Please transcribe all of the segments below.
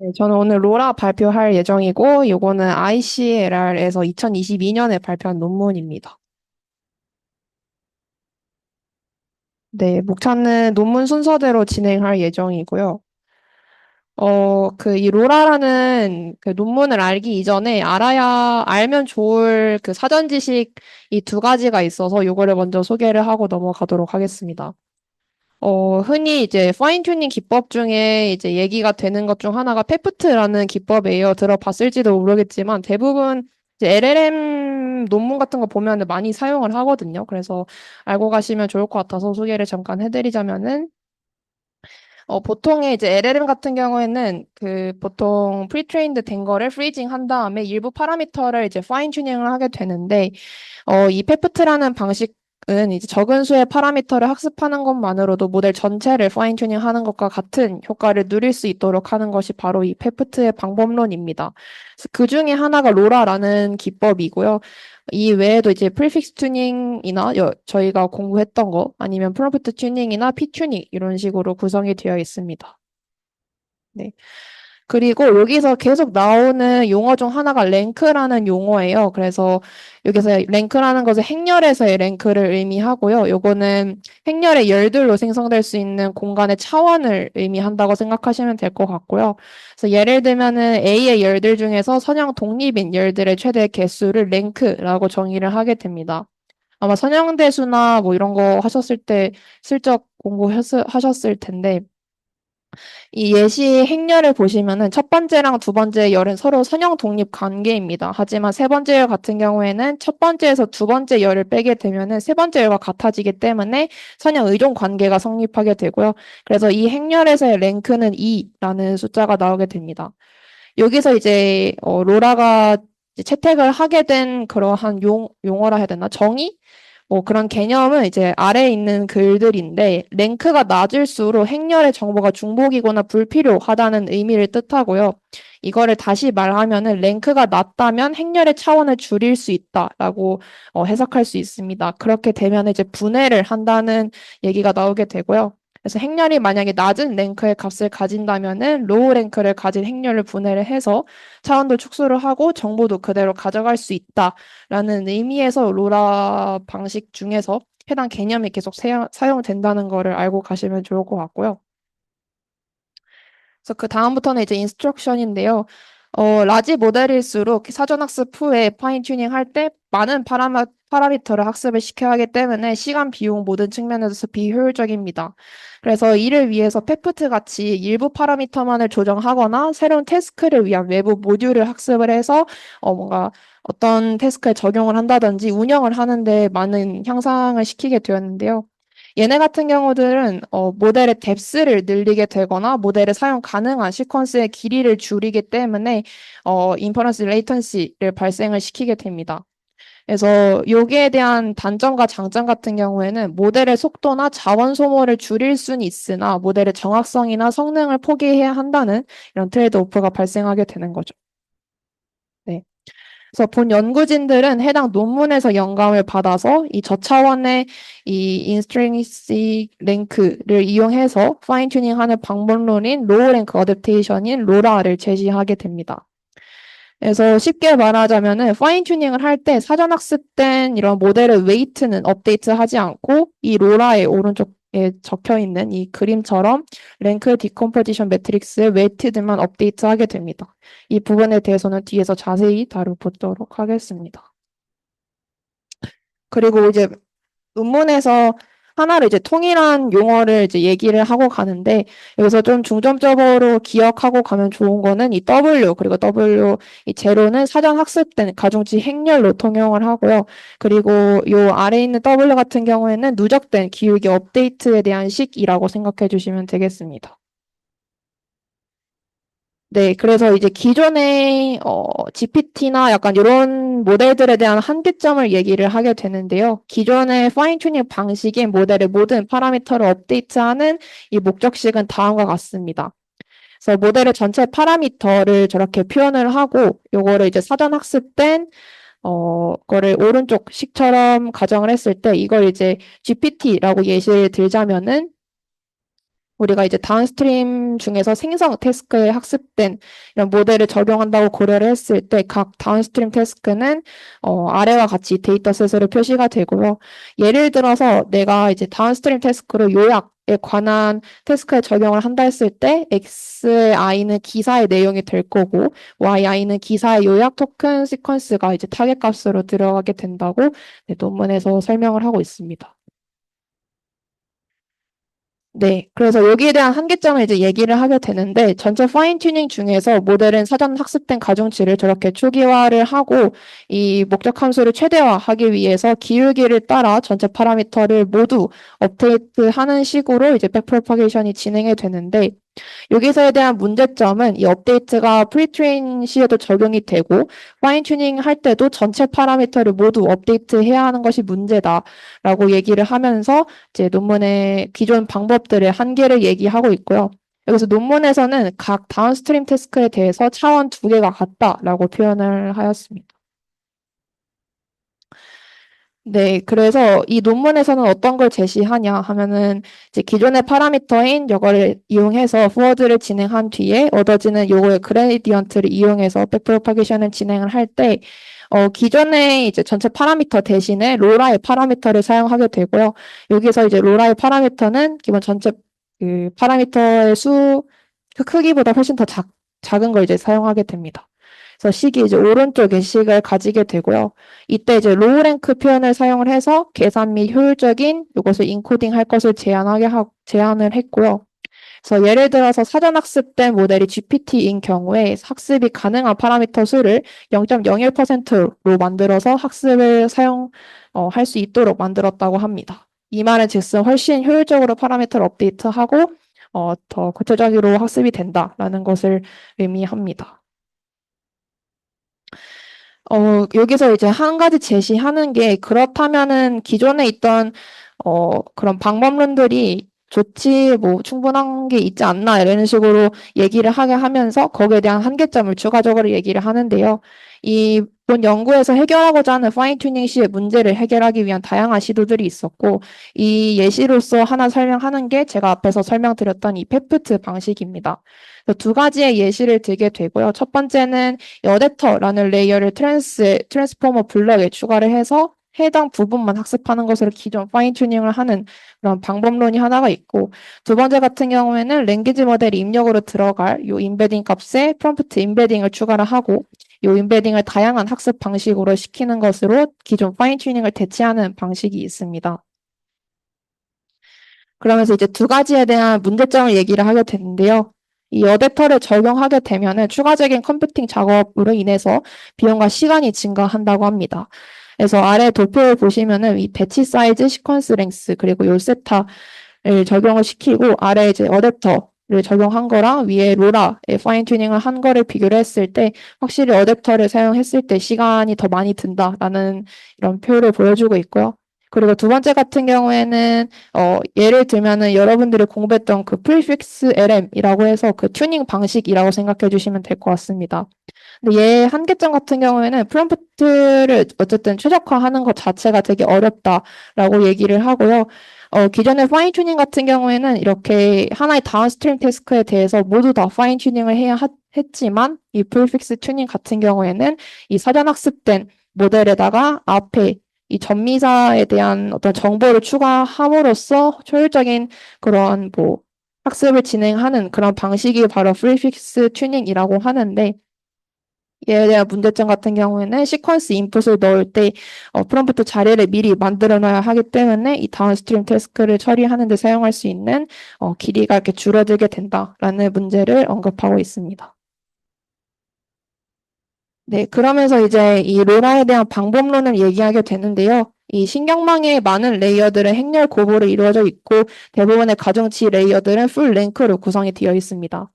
네, 저는 오늘 로라 발표할 예정이고, 요거는 ICLR에서 2022년에 발표한 논문입니다. 네, 목차는 논문 순서대로 진행할 예정이고요. 이 로라라는 그 논문을 알기 이전에 알면 좋을 그 사전 지식이 두 가지가 있어서 요거를 먼저 소개를 하고 넘어가도록 하겠습니다. 흔히 이제 파인 튜닝 기법 중에 이제 얘기가 되는 것 중 하나가 페프트라는 기법이에요. 들어봤을지도 모르겠지만 대부분 이제 LLM 논문 같은 거 보면 많이 사용을 하거든요. 그래서 알고 가시면 좋을 것 같아서 소개를 잠깐 해드리자면은 보통의 이제 LLM 같은 경우에는 그 보통 프리트레인드 된 거를 프리징 한 다음에 일부 파라미터를 이제 파인 튜닝을 하게 되는데 이 페프트라는 방식은 이제 적은 수의 파라미터를 학습하는 것만으로도 모델 전체를 파인 튜닝 하는 것과 같은 효과를 누릴 수 있도록 하는 것이 바로 이 페프트의 방법론입니다. 그 중에 하나가 로라라는 기법이고요. 이 외에도 이제 프리픽스 튜닝이나 저희가 공부했던 거 아니면 프롬프트 튜닝이나 피 튜닝 이런 식으로 구성이 되어 있습니다. 네. 그리고 여기서 계속 나오는 용어 중 하나가 랭크라는 용어예요. 그래서 여기서 랭크라는 것은 행렬에서의 랭크를 의미하고요. 요거는 행렬의 열들로 생성될 수 있는 공간의 차원을 의미한다고 생각하시면 될 것 같고요. 그래서 예를 들면은 A의 열들 중에서 선형 독립인 열들의 최대 개수를 랭크라고 정의를 하게 됩니다. 아마 선형대수나 뭐 이런 거 하셨을 때 슬쩍 공부하셨을 텐데 이 예시 행렬을 보시면은 첫 번째랑 두 번째 열은 서로 선형 독립 관계입니다. 하지만 세 번째 열 같은 경우에는 첫 번째에서 두 번째 열을 빼게 되면은 세 번째 열과 같아지기 때문에 선형 의존 관계가 성립하게 되고요. 그래서 이 행렬에서의 랭크는 2라는 숫자가 나오게 됩니다. 여기서 이제 로라가 이제 채택을 하게 된 그러한 용어라 해야 되나? 정의? 뭐 그런 개념은 이제 아래에 있는 글들인데 랭크가 낮을수록 행렬의 정보가 중복이거나 불필요하다는 의미를 뜻하고요. 이거를 다시 말하면은 랭크가 낮다면 행렬의 차원을 줄일 수 있다라고 해석할 수 있습니다. 그렇게 되면 이제 분해를 한다는 얘기가 나오게 되고요. 그래서 행렬이 만약에 낮은 랭크의 값을 가진다면은 로우 랭크를 가진 행렬을 분해를 해서 차원도 축소를 하고 정보도 그대로 가져갈 수 있다라는 의미에서 로라 방식 중에서 해당 개념이 계속 사용된다는 거를 알고 가시면 좋을 것 같고요. 그래서 그 다음부터는 이제 인스트럭션인데요. 라지 모델일수록 사전학습 후에 파인 튜닝 할 때 많은 파라미터를 학습을 시켜야 하기 때문에 시간, 비용 모든 측면에서 비효율적입니다. 그래서 이를 위해서 페프트 같이 일부 파라미터만을 조정하거나 새로운 태스크를 위한 외부 모듈을 학습을 해서 뭔가 어떤 태스크에 적용을 한다든지 운영을 하는데 많은 향상을 시키게 되었는데요. 얘네 같은 경우들은 모델의 뎁스를 늘리게 되거나 모델의 사용 가능한 시퀀스의 길이를 줄이기 때문에 인퍼런스 레이턴시를 발생을 시키게 됩니다. 그래서 여기에 대한 단점과 장점 같은 경우에는 모델의 속도나 자원 소모를 줄일 수는 있으나 모델의 정확성이나 성능을 포기해야 한다는 이런 트레이드오프가 발생하게 되는 거죠. 네. 그래서 본 연구진들은 해당 논문에서 영감을 받아서 이 저차원의 이 인스트링시크 랭크를 이용해서 파인 튜닝하는 방법론인 로우 랭크 어댑테이션인 로라를 제시하게 됩니다. 그래서 쉽게 말하자면은 파인 튜닝을 할 때 사전 학습된 이런 모델의 웨이트는 업데이트하지 않고 이 로라의 오른쪽에 적혀 있는 이 그림처럼 랭크 디컴포지션 매트릭스의 웨이트들만 업데이트하게 됩니다. 이 부분에 대해서는 뒤에서 자세히 다뤄보도록 하겠습니다. 그리고 이제 논문에서 하나를 이제 통일한 용어를 이제 얘기를 하고 가는데 여기서 좀 중점적으로 기억하고 가면 좋은 거는 이 W 그리고 W 이 제로는 사전 학습된 가중치 행렬로 통용을 하고요. 그리고 요 아래에 있는 W 같은 경우에는 누적된 기울기 업데이트에 대한 식이라고 생각해 주시면 되겠습니다. 네, 그래서 이제 기존의 GPT나 약간 이런 모델들에 대한 한계점을 얘기를 하게 되는데요. 기존의 파인 튜닝 방식인 모델의 모든 파라미터를 업데이트하는 이 목적식은 다음과 같습니다. 그래서 모델의 전체 파라미터를 저렇게 표현을 하고 요거를 이제 사전 학습된 거를 오른쪽 식처럼 가정을 했을 때 이걸 이제 GPT라고 예시를 들자면은 우리가 이제 다운스트림 중에서 생성 태스크에 학습된 이런 모델을 적용한다고 고려를 했을 때 각 다운스트림 태스크는 아래와 같이 데이터셋으로 표시가 되고요. 예를 들어서 내가 이제 다운스트림 태스크로 요약에 관한 태스크에 적용을 한다 했을 때 x의 i는 기사의 내용이 될 거고 yi는 기사의 요약 토큰 시퀀스가 이제 타겟 값으로 들어가게 된다고 네, 논문에서 설명을 하고 있습니다. 네, 그래서 여기에 대한 한계점을 이제 얘기를 하게 되는데 전체 파인 튜닝 중에서 모델은 사전 학습된 가중치를 저렇게 초기화를 하고 이 목적 함수를 최대화하기 위해서 기울기를 따라 전체 파라미터를 모두 업데이트하는 식으로 이제 백프로파게이션이 진행이 되는데 여기서에 대한 문제점은 이 업데이트가 프리트레인 시에도 적용이 되고 파인 튜닝 할 때도 전체 파라미터를 모두 업데이트해야 하는 것이 문제다라고 얘기를 하면서 이제 논문의 기존 방법들의 한계를 얘기하고 있고요. 여기서 논문에서는 각 다운스트림 태스크에 대해서 차원 두 개가 같다라고 표현을 하였습니다. 네, 그래서 이 논문에서는 어떤 걸 제시하냐 하면은 이제 기존의 파라미터인 이거를 이용해서 포워드를 진행한 뒤에 얻어지는 요거의 그레디언트를 이용해서 백프로파게이션을 진행을 할 때 기존의 이제 전체 파라미터 대신에 로라의 파라미터를 사용하게 되고요. 여기서 이제 로라의 파라미터는 기본 전체 그 파라미터의 그 크기보다 훨씬 더 작은 걸 이제 사용하게 됩니다. 그래서 식이 이제 오른쪽에 식을 가지게 되고요. 이때 이제 로우 랭크 표현을 사용을 해서 계산 및 효율적인 이것을 인코딩 할 것을 제안을 했고요. 그래서 예를 들어서 사전 학습된 모델이 GPT인 경우에 학습이 가능한 파라미터 수를 0.01%로 만들어서 학습을 할 수 있도록 만들었다고 합니다. 이 말은 즉슨 훨씬 효율적으로 파라미터를 업데이트하고 더 구체적으로 학습이 된다라는 것을 의미합니다. 여기서 이제 한 가지 제시하는 게 그렇다면은 기존에 있던 그런 방법론들이 좋지 뭐 충분한 게 있지 않나 이런 식으로 얘기를 하게 하면서 거기에 대한 한계점을 추가적으로 얘기를 하는데요. 이본 연구에서 해결하고자 하는 파인 튜닝 시의 문제를 해결하기 위한 다양한 시도들이 있었고 이 예시로서 하나 설명하는 게 제가 앞에서 설명드렸던 이 페프트 방식입니다. 두 가지의 예시를 들게 되고요. 첫 번째는 어댑터라는 레이어를 트랜스포머 블럭에 추가를 해서 해당 부분만 학습하는 것으로 기존 파인 튜닝을 하는 그런 방법론이 하나가 있고 두 번째 같은 경우에는 랭귀지 모델 입력으로 들어갈 요 임베딩 값에 프롬프트 임베딩을 추가를 하고 요 임베딩을 다양한 학습 방식으로 시키는 것으로 기존 파인 튜닝을 대체하는 방식이 있습니다. 그러면서 이제 두 가지에 대한 문제점을 얘기를 하게 되는데요. 이 어댑터를 적용하게 되면은 추가적인 컴퓨팅 작업으로 인해서 비용과 시간이 증가한다고 합니다. 그래서 아래 도표를 보시면은 이 배치 사이즈, 시퀀스 랭스, 그리고 요 세타를 적용을 시키고 아래 이제 어댑터를 적용한 거랑 위에 로라의 파인 튜닝을 한 거를 비교를 했을 때 확실히 어댑터를 사용했을 때 시간이 더 많이 든다라는 이런 표를 보여주고 있고요. 그리고 두 번째 같은 경우에는 예를 들면은 여러분들이 공부했던 그 프리픽스 LM이라고 해서 그 튜닝 방식이라고 생각해 주시면 될 것 같습니다. 근데 얘 한계점 같은 경우에는 프롬프트를 어쨌든 최적화하는 것 자체가 되게 어렵다라고 얘기를 하고요. 기존의 파인 튜닝 같은 경우에는 이렇게 하나의 다운스트림 태스크에 대해서 모두 다 파인 튜닝을 했지만 이 프리픽스 튜닝 같은 경우에는 이 사전 학습된 모델에다가 앞에 이 전미사에 대한 어떤 정보를 추가함으로써 효율적인 그런 뭐 학습을 진행하는 그런 방식이 바로 프리픽스 튜닝이라고 하는데 얘에 대한 문제점 같은 경우에는 시퀀스 인풋을 넣을 때 프롬프트 자리를 미리 만들어 놔야 하기 때문에 이 다운스트림 태스크를 처리하는 데 사용할 수 있는 길이가 이렇게 줄어들게 된다라는 문제를 언급하고 있습니다. 네, 그러면서 이제 이 로라에 대한 방법론을 얘기하게 되는데요. 이 신경망의 많은 레이어들은 행렬 고보로 이루어져 있고 대부분의 가중치 레이어들은 풀 랭크로 구성이 되어 있습니다.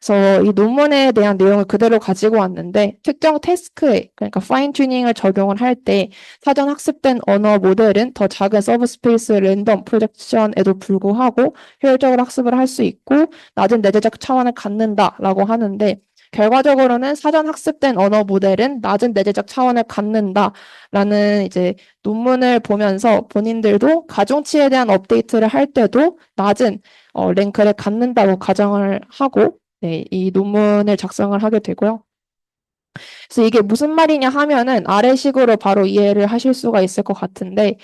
그래서 이 논문에 대한 내용을 그대로 가지고 왔는데 특정 태스크에 그러니까 파인 튜닝을 적용을 할 때 사전 학습된 언어 모델은 더 작은 서브 스페이스 랜덤 프로젝션에도 불구하고 효율적으로 학습을 할 수 있고 낮은 내재적 차원을 갖는다라고 하는데 결과적으로는 사전 학습된 언어 모델은 낮은 내재적 차원을 갖는다라는 이제 논문을 보면서 본인들도 가중치에 대한 업데이트를 할 때도 낮은 랭크를 갖는다고 가정을 하고 네, 이 논문을 작성을 하게 되고요. 그래서 이게 무슨 말이냐 하면은 아래식으로 바로 이해를 하실 수가 있을 것 같은데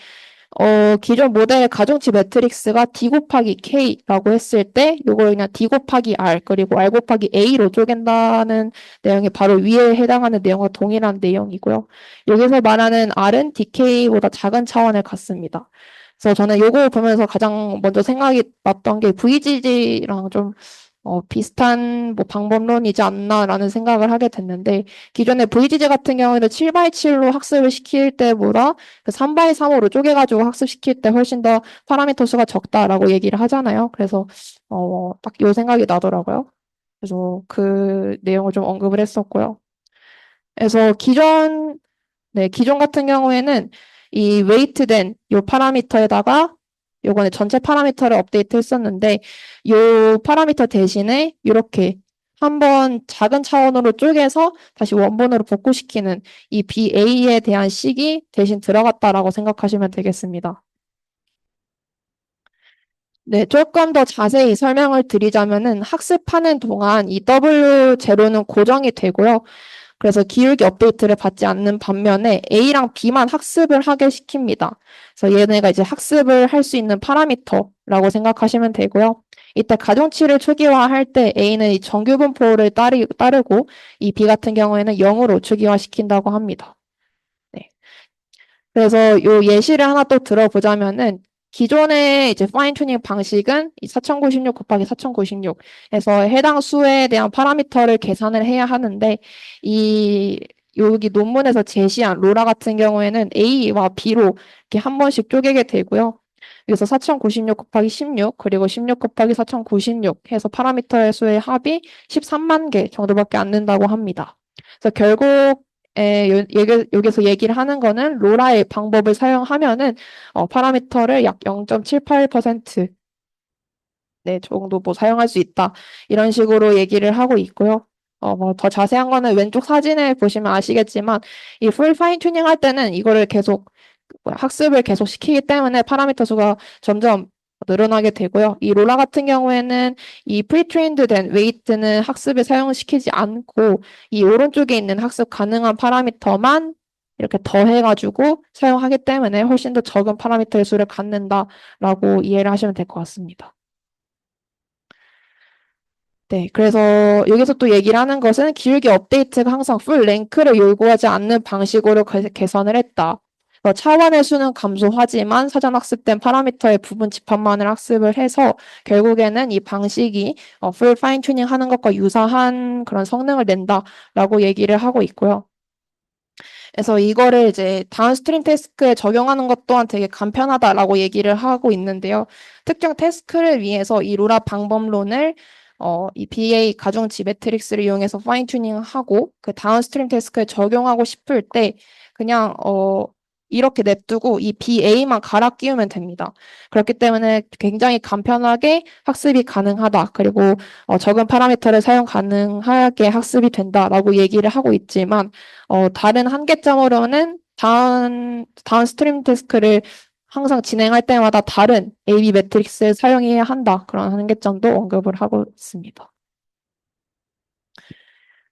기존 모델의 가중치 매트릭스가 D 곱하기 K라고 했을 때 이걸 그냥 D 곱하기 R 그리고 R 곱하기 A로 쪼갠다는 내용이 바로 위에 해당하는 내용과 동일한 내용이고요. 여기서 말하는 R은 DK보다 작은 차원을 갖습니다. 그래서 저는 이거 보면서 가장 먼저 생각이 났던 게 VGG랑 좀 비슷한 뭐 방법론이지 않나라는 생각을 하게 됐는데 기존의 VGG 같은 경우에는 7x7로 학습을 시킬 때보다 그 3x3으로 쪼개가지고 학습시킬 때 훨씬 더 파라미터 수가 적다라고 얘기를 하잖아요. 그래서 딱 요 생각이 나더라고요. 그래서 그 내용을 좀 언급을 했었고요. 그래서 기존 같은 경우에는 이 웨이트된 요 파라미터에다가 요번에 전체 파라미터를 업데이트 했었는데 요 파라미터 대신에 이렇게 한번 작은 차원으로 쪼개서 다시 원본으로 복구시키는 이 BA에 대한 식이 대신 들어갔다라고 생각하시면 되겠습니다. 네, 조금 더 자세히 설명을 드리자면은 학습하는 동안 이 W0는 고정이 되고요. 그래서 기울기 업데이트를 받지 않는 반면에 A랑 B만 학습을 하게 시킵니다. 그래서 얘네가 이제 학습을 할 수 있는 파라미터라고 생각하시면 되고요. 이때 가중치를 초기화할 때 A는 이 정규 분포를 따르고 이 B 같은 경우에는 0으로 초기화시킨다고 합니다. 네. 그래서 요 예시를 하나 또 들어보자면은 기존의 이제 파인 튜닝 방식은 이 4096 곱하기 4096에서 해당 수에 대한 파라미터를 계산을 해야 하는데 이 여기 논문에서 제시한 로라 같은 경우에는 A와 B로 이렇게 한 번씩 쪼개게 되고요. 그래서 4096 곱하기 16 그리고 16 곱하기 4096 해서 파라미터의 수의 합이 13만 개 정도밖에 안 된다고 합니다. 그래서 결국 여기서 얘기를 하는 거는 로라의 방법을 사용하면은 파라미터를 약 0.78% 네, 정도 뭐 사용할 수 있다. 이런 식으로 얘기를 하고 있고요. 뭐 더 자세한 거는 왼쪽 사진을 보시면 아시겠지만 이 풀 파인 튜닝 할 때는 이거를 계속 학습을 계속 시키기 때문에 파라미터 수가 점점 늘어나게 되고요. 이 로라 같은 경우에는 이 프리트레인드 된 웨이트는 학습에 사용시키지 않고 이 오른쪽에 있는 학습 가능한 파라미터만 이렇게 더해가지고 사용하기 때문에 훨씬 더 적은 파라미터의 수를 갖는다라고 이해를 하시면 될 것 같습니다. 네, 그래서 여기서 또 얘기를 하는 것은 기울기 업데이트가 항상 풀 랭크를 요구하지 않는 방식으로 개선을 했다. 차원의 수는 감소하지만 사전 학습된 파라미터의 부분 집합만을 학습을 해서 결국에는 이 방식이 풀 파인 튜닝 하는 것과 유사한 그런 성능을 낸다라고 얘기를 하고 있고요. 그래서 이거를 이제 다운스트림 태스크에 적용하는 것 또한 되게 간편하다라고 얘기를 하고 있는데요. 특정 태스크를 위해서 이 로라 방법론을 이 BA 가중치 매트릭스를 이용해서 파인 튜닝하고 그 다운스트림 태스크에 적용하고 싶을 때 그냥 이렇게 냅두고 이 BA만 갈아 끼우면 됩니다. 그렇기 때문에 굉장히 간편하게 학습이 가능하다. 그리고 적은 파라미터를 사용 가능하게 학습이 된다라고 얘기를 하고 있지만 다른 한계점으로는 다운스트림 태스크를 항상 진행할 때마다 다른 AB 매트릭스를 사용해야 한다. 그런 한계점도 언급을 하고 있습니다.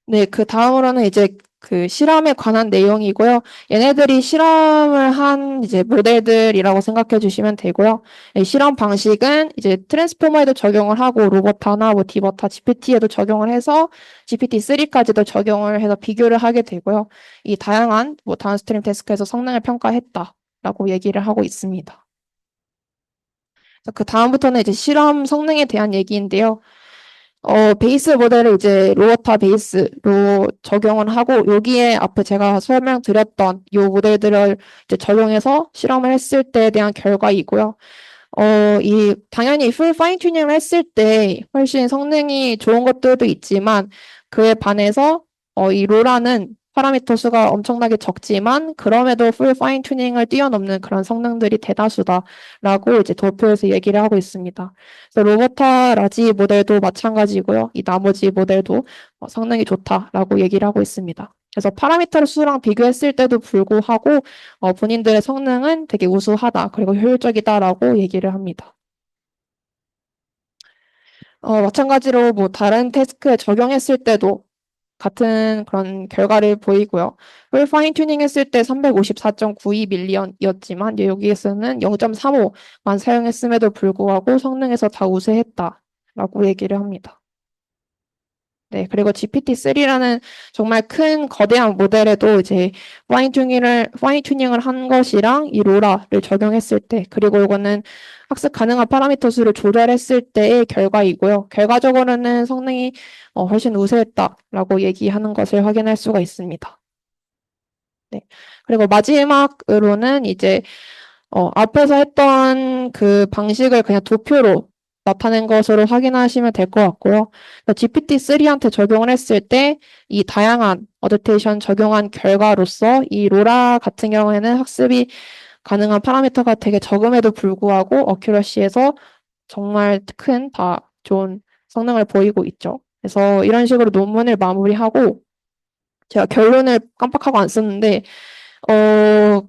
네, 그 다음으로는 이제 그 실험에 관한 내용이고요. 얘네들이 실험을 한 이제 모델들이라고 생각해 주시면 되고요. 이 실험 방식은 이제 트랜스포머에도 적용을 하고 로버타나 뭐 디버타, GPT에도 적용을 해서 GPT-3까지도 적용을 해서 비교를 하게 되고요. 이 다양한 뭐 다운스트림 태스크에서 성능을 평가했다라고 얘기를 하고 있습니다. 그 다음부터는 이제 실험 성능에 대한 얘기인데요. 베이스 모델을 이제 로어타 베이스로 적용을 하고, 여기에 앞에 제가 설명드렸던 이 모델들을 이제 적용해서 실험을 했을 때에 대한 결과이고요. 당연히 풀 파인 튜닝을 했을 때 훨씬 성능이 좋은 것들도 있지만, 그에 반해서, 이 로라는 파라미터 수가 엄청나게 적지만 그럼에도 풀 파인 튜닝을 뛰어넘는 그런 성능들이 대다수다라고 이제 도표에서 얘기를 하고 있습니다. 그래서 로버타 라지 모델도 마찬가지고요. 이 나머지 모델도 성능이 좋다라고 얘기를 하고 있습니다. 그래서 파라미터 수랑 비교했을 때도 불구하고 본인들의 성능은 되게 우수하다 그리고 효율적이다라고 얘기를 합니다. 마찬가지로 뭐 다른 태스크에 적용했을 때도 같은 그런 결과를 보이고요. 를 파인 튜닝 했을 때 354.92밀리언이었지만 여기에서는 0.35만 사용했음에도 불구하고 성능에서 다 우세했다라고 얘기를 합니다. 네, 그리고 GPT-3라는 정말 큰 거대한 모델에도 이제 파인 튜닝을 한 것이랑 이 로라를 적용했을 때, 그리고 이거는 학습 가능한 파라미터 수를 조절했을 때의 결과이고요. 결과적으로는 성능이 훨씬 우세했다라고 얘기하는 것을 확인할 수가 있습니다. 네. 그리고 마지막으로는 이제 앞에서 했던 그 방식을 그냥 도표로 나타낸 것으로 확인하시면 될 것 같고요. GPT-3한테 적용을 했을 때 이 다양한 어댑테이션 적용한 결과로서 이 로라 같은 경우에는 학습이 가능한 파라미터가 되게 적음에도 불구하고 어큐러시에서 정말 큰 좋은 성능을 보이고 있죠. 그래서 이런 식으로 논문을 마무리하고 제가 결론을 깜빡하고 안 썼는데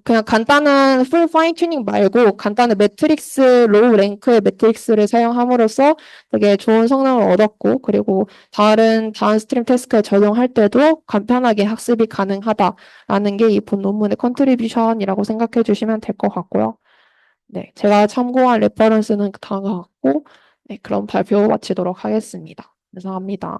그냥 간단한 풀 파인 튜닝 말고 간단한 매트릭스, 로우 랭크의 매트릭스를 사용함으로써 되게 좋은 성능을 얻었고, 그리고 다른 다운스트림 태스크에 적용할 때도 간편하게 학습이 가능하다라는 게 이 본 논문의 컨트리뷰션이라고 생각해 주시면 될 것 같고요. 네, 제가 참고한 레퍼런스는 다음과 같고, 네, 그럼 발표 마치도록 하겠습니다. 감사합니다.